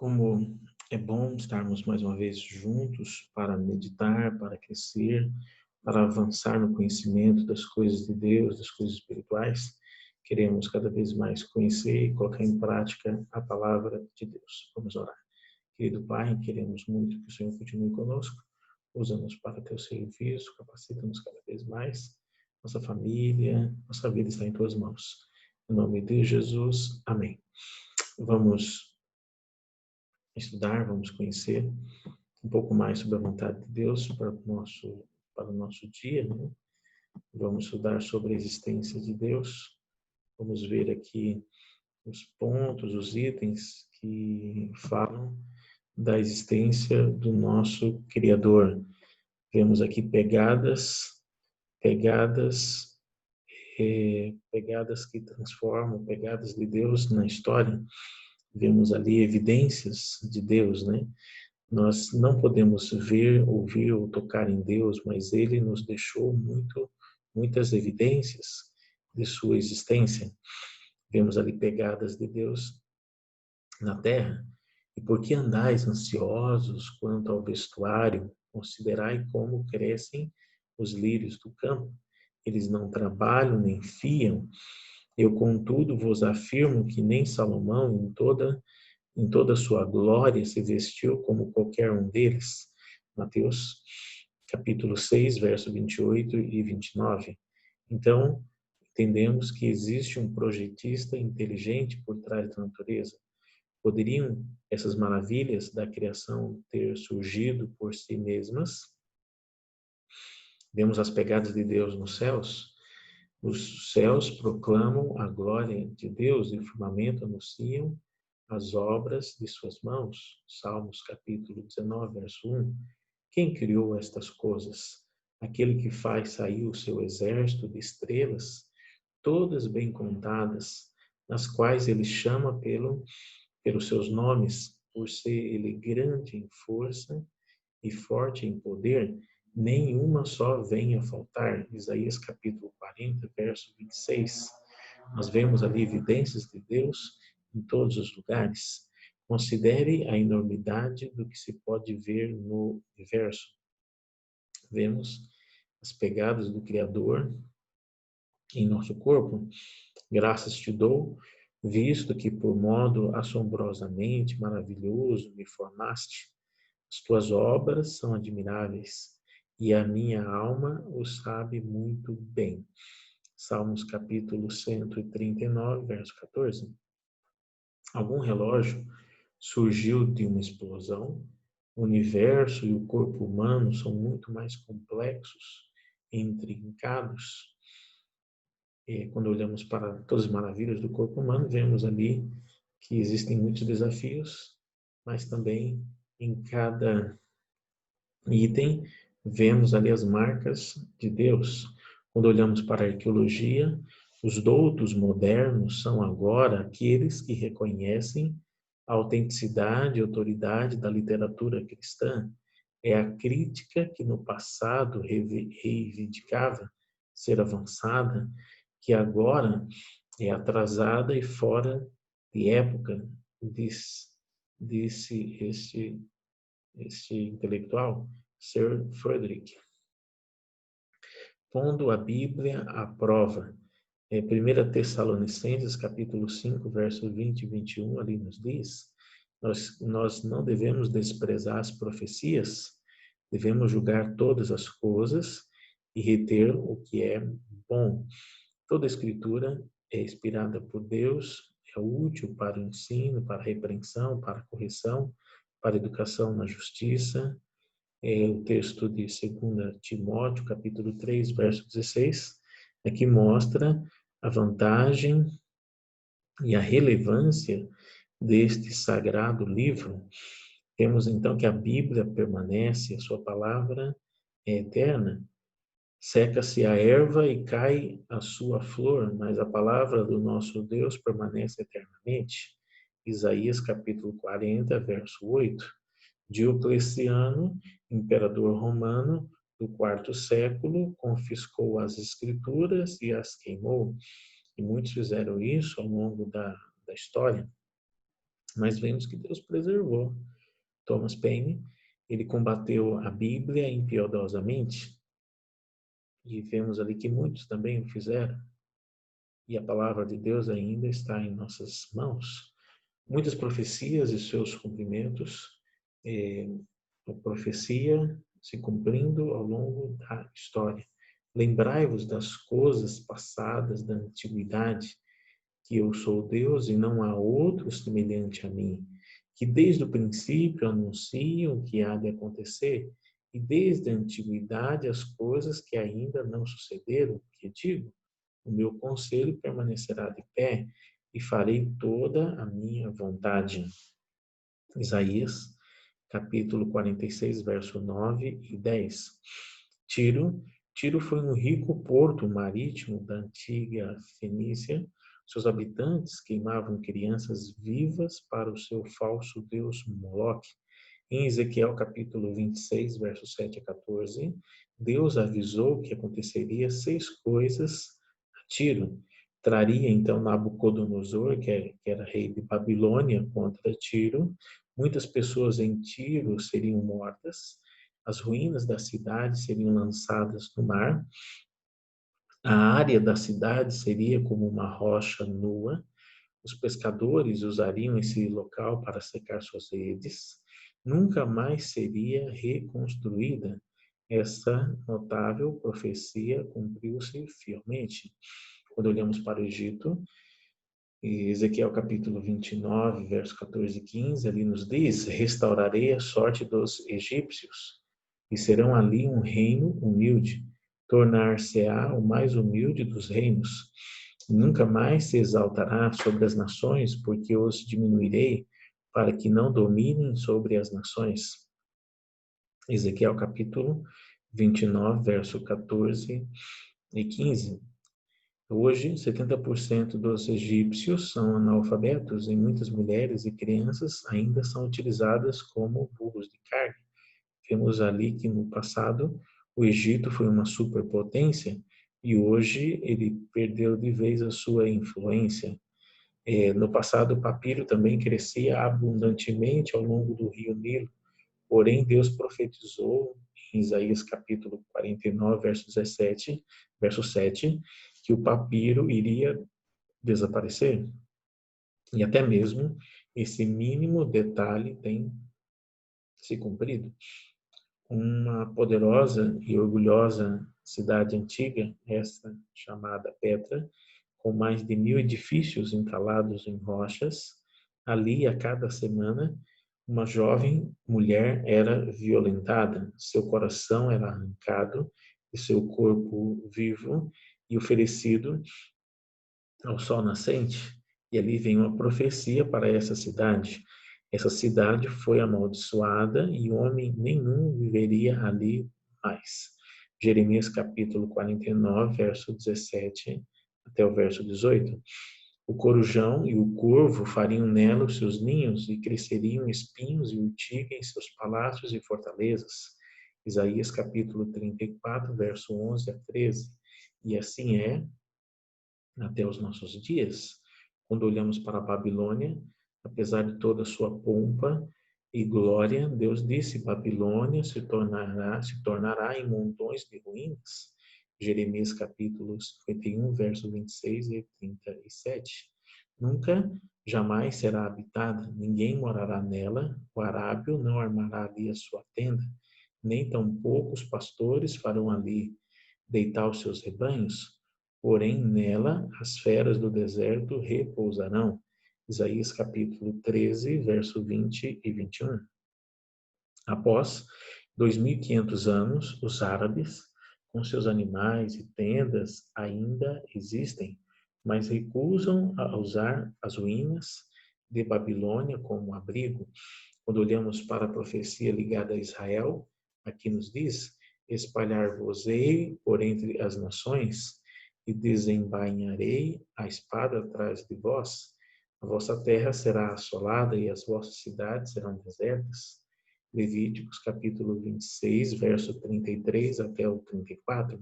Como é bom estarmos mais uma vez juntos para meditar, para crescer, para avançar no conhecimento das coisas de Deus, das coisas espirituais. Queremos cada vez mais conhecer e colocar em prática a palavra de Deus. Vamos orar. Querido Pai, queremos muito que o Senhor continue conosco, usa-nos para teu serviço, capacita-nos cada vez mais. Nossa família, nossa vida está em tuas mãos. Em nome de Jesus, amém. Vamos estudar, vamos conhecer um pouco mais sobre a vontade de Deus para o nosso dia, né? Vamos estudar sobre a existência de Deus. Vamos ver aqui os pontos, os itens que falam da existência do nosso Criador. Vemos aqui pegadas que transformam, pegadas de Deus na história. Vemos ali evidências de Deus, né? Nós não podemos ver, ouvir ou tocar em Deus, mas Ele nos deixou muitas evidências de sua existência. Vemos ali pegadas de Deus na terra. E por que andais ansiosos quanto ao vestuário? Considerai como crescem os lírios do campo. Eles não trabalham nem fiam. Eu, contudo, vos afirmo que nem Salomão, em toda a sua glória, se vestiu como qualquer um deles. Mateus, capítulo 6, verso 28 e 29. Então, entendemos que existe um projetista inteligente por trás da natureza. Poderiam essas maravilhas da criação ter surgido por si mesmas? Vemos as pegadas de Deus nos céus. Os céus proclamam a glória de Deus e o firmamento anunciam as obras de suas mãos. Salmos capítulo 19, verso 1. Quem criou estas coisas? Aquele que faz sair o seu exército de estrelas, todas bem contadas, nas quais ele chama pelos seus nomes, por ser ele grande em força e forte em poder, nenhuma só vem a faltar. Isaías capítulo 40, verso 26. Nós vemos ali evidências de Deus em todos os lugares. Considere a enormidade do que se pode ver no universo. Vemos as pegadas do Criador em nosso corpo. Graças te dou, visto que por modo assombrosamente maravilhoso me formaste. As tuas obras são admiráveis e a minha alma o sabe muito bem. Salmos capítulo 139, verso 14. Algum relógio surgiu de uma explosão? O universo e o corpo humano são muito mais complexos e intrincados. Quando olhamos para todas as maravilhas do corpo humano, vemos ali que existem muitos desafios, mas também em cada item vemos ali as marcas de Deus. Quando olhamos para a arqueologia, os doutos modernos são agora aqueles que reconhecem a autenticidade e autoridade da literatura cristã. É a crítica que no passado reivindicava ser avançada, que agora é atrasada e fora de época, disse este intelectual, Sir Frederick. Pondo a Bíblia à prova. 1 Tessalonicenses, capítulo 5, verso 20 e 21, ali nos diz, nós não devemos desprezar as profecias, devemos julgar todas as coisas e reter o que é bom. Toda a Escritura é inspirada por Deus, é útil para o ensino, para a repreensão, para a correção, para a educação na justiça. O texto de 2 Timóteo, capítulo 3, verso 16, que mostra a vantagem e a relevância deste sagrado livro. Temos então que a Bíblia permanece, a sua palavra é eterna. Seca-se a erva e cai a sua flor, mas a palavra do nosso Deus permanece eternamente. Isaías capítulo 40, verso 8. Diocleciano, imperador romano do quarto século, confiscou as escrituras e as queimou. E muitos fizeram isso ao longo da história. Mas vemos que Deus preservou. Thomas Paine, ele combateu a Bíblia impiedosamente, e vemos ali que muitos também o fizeram, e a palavra de Deus ainda está em nossas mãos. Muitas profecias e seus cumprimentos, a profecia se cumprindo ao longo da história. Lembrai-vos das coisas passadas da antiguidade, que eu sou Deus e não há outro semelhante a mim, que desde o princípio anuncio o que há de acontecer, e desde a antiguidade as coisas que ainda não sucederam, que digo, o meu conselho permanecerá de pé e farei toda a minha vontade. Isaías, capítulo 46, verso 9 e 10. Tiro foi um rico porto marítimo da antiga Fenícia. Seus habitantes queimavam crianças vivas para o seu falso deus Moloque. Em Ezequiel capítulo 26, versos 7 a 14, Deus avisou que aconteceria 6 coisas a Tiro. Traria então Nabucodonosor, que era rei de Babilônia, contra Tiro. Muitas pessoas em Tiro seriam mortas. As ruínas da cidade seriam lançadas no mar. A área da cidade seria como uma rocha nua. Os pescadores usariam esse local para secar suas redes. Nunca mais seria reconstruída. Essa notável profecia cumpriu-se fielmente. Quando olhamos para o Egito, Ezequiel capítulo 29, verso 14 e 15, ali nos diz: restaurarei a sorte dos egípcios, e serão ali um reino humilde. Tornar-se-á o mais humilde dos reinos. Nunca mais se exaltará sobre as nações, porque os diminuirei, para que não dominem sobre as nações. Ezequiel capítulo 29, verso 14 e 15. Hoje, 70% dos egípcios são analfabetos e muitas mulheres e crianças ainda são utilizadas como burros de carga. Vemos ali que no passado o Egito foi uma superpotência e hoje ele perdeu de vez a sua influência. No passado, o papiro também crescia abundantemente ao longo do rio Nilo, porém Deus profetizou em Isaías capítulo 49, verso 7, que o papiro iria desaparecer. E até mesmo esse mínimo detalhe tem se cumprido. Uma poderosa e orgulhosa cidade antiga, esta chamada Petra, com mais de 1000 edifícios entalados em rochas. Ali, a cada semana, uma jovem mulher era violentada, seu coração era arrancado e seu corpo vivo e oferecido ao sol nascente. E ali vem uma profecia para essa cidade. Essa cidade foi amaldiçoada e homem nenhum viveria ali mais. Jeremias capítulo 49, verso 17 até o verso 18. O corujão e o corvo fariam nela os seus ninhos e cresceriam espinhos e urtiga em seus palácios e fortalezas. Isaías capítulo 34, verso 11 a 13. E assim é até os nossos dias. Quando olhamos para a Babilônia, apesar de toda a sua pompa e glória, Deus disse: Babilônia se tornará em montões de ruínas. Jeremias capítulo 51, verso 26 e 37. Nunca, jamais será habitada, ninguém morará nela, o arábio não armará ali a sua tenda, nem tampouco os pastores farão ali deitar os seus rebanhos, porém nela as feras do deserto repousarão. Isaías capítulo 13, verso 20 e 21. Após 2500 anos, os árabes, com seus animais e tendas, ainda existem, mas recusam a usar as ruínas de Babilônia como abrigo. Quando olhamos para a profecia ligada a Israel, aqui nos diz: espalhar-vos-ei por entre as nações e desembainharei a espada atrás de vós. A vossa terra será assolada e as vossas cidades serão desertas. Levíticos capítulo 26, verso 33 até o 34.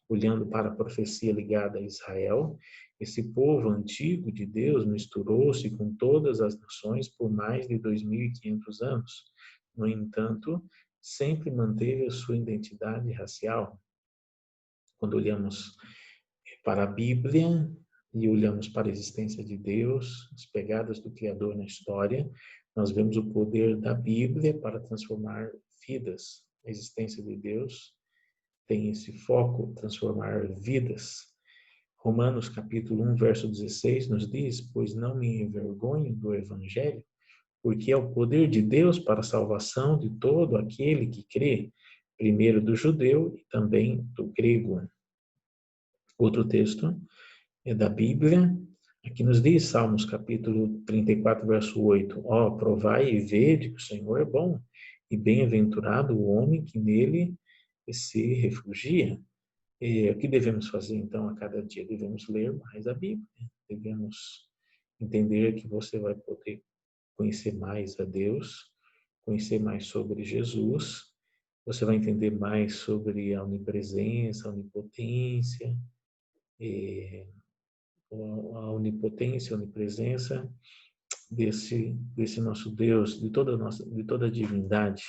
olhando para a profecia ligada a Israel, esse povo antigo de Deus misturou-se com todas as nações por mais de 2.500 anos. No entanto, sempre manteve a sua identidade racial. Quando olhamos para a Bíblia e olhamos para a existência de Deus, as pegadas do Criador na história, nós vemos o poder da Bíblia para transformar vidas. A existência de Deus tem esse foco, transformar vidas. Romanos capítulo 1, verso 16 nos diz: pois não me envergonho do Evangelho, porque é o poder de Deus para a salvação de todo aquele que crê, primeiro do judeu e também do grego. Outro texto é da Bíblia, aqui nos diz, Salmos capítulo 34, verso 8, ó, provai e vede que o Senhor é bom, e bem-aventurado o homem que nele se refugia. O que devemos fazer, então, a cada dia? Devemos ler mais a Bíblia, devemos entender que você vai poder conhecer mais a Deus, conhecer mais sobre Jesus, você vai entender mais sobre a onipresença, a onipotência, a onipotência, a onipresença desse nosso Deus, de toda a divindade.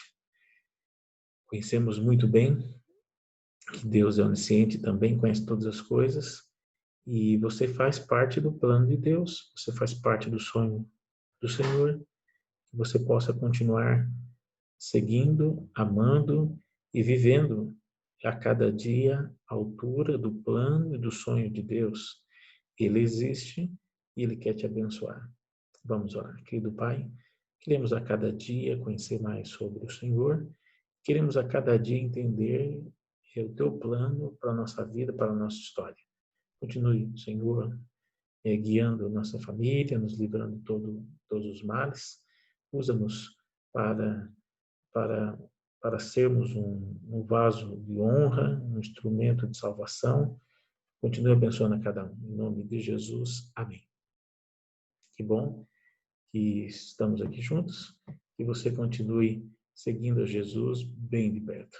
Conhecemos muito bem que Deus é onisciente também, conhece todas as coisas, e você faz parte do plano de Deus, você faz parte do sonho do Senhor, que você possa continuar seguindo, amando e vivendo a cada dia à altura do plano e do sonho de Deus. Ele existe e Ele quer te abençoar. Vamos orar. Querido Pai, queremos a cada dia conhecer mais sobre o Senhor, queremos a cada dia entender o Teu plano para a nossa vida, para a nossa história. Continue, Senhor, guiando nossa família, nos livrando de todos os males. Usa-nos para, para, para sermos um vaso de honra, um instrumento de salvação. Continue abençoando a cada um. Em nome de Jesus. Amém. Que bom que estamos aqui juntos. Que você continue seguindo a Jesus bem de perto.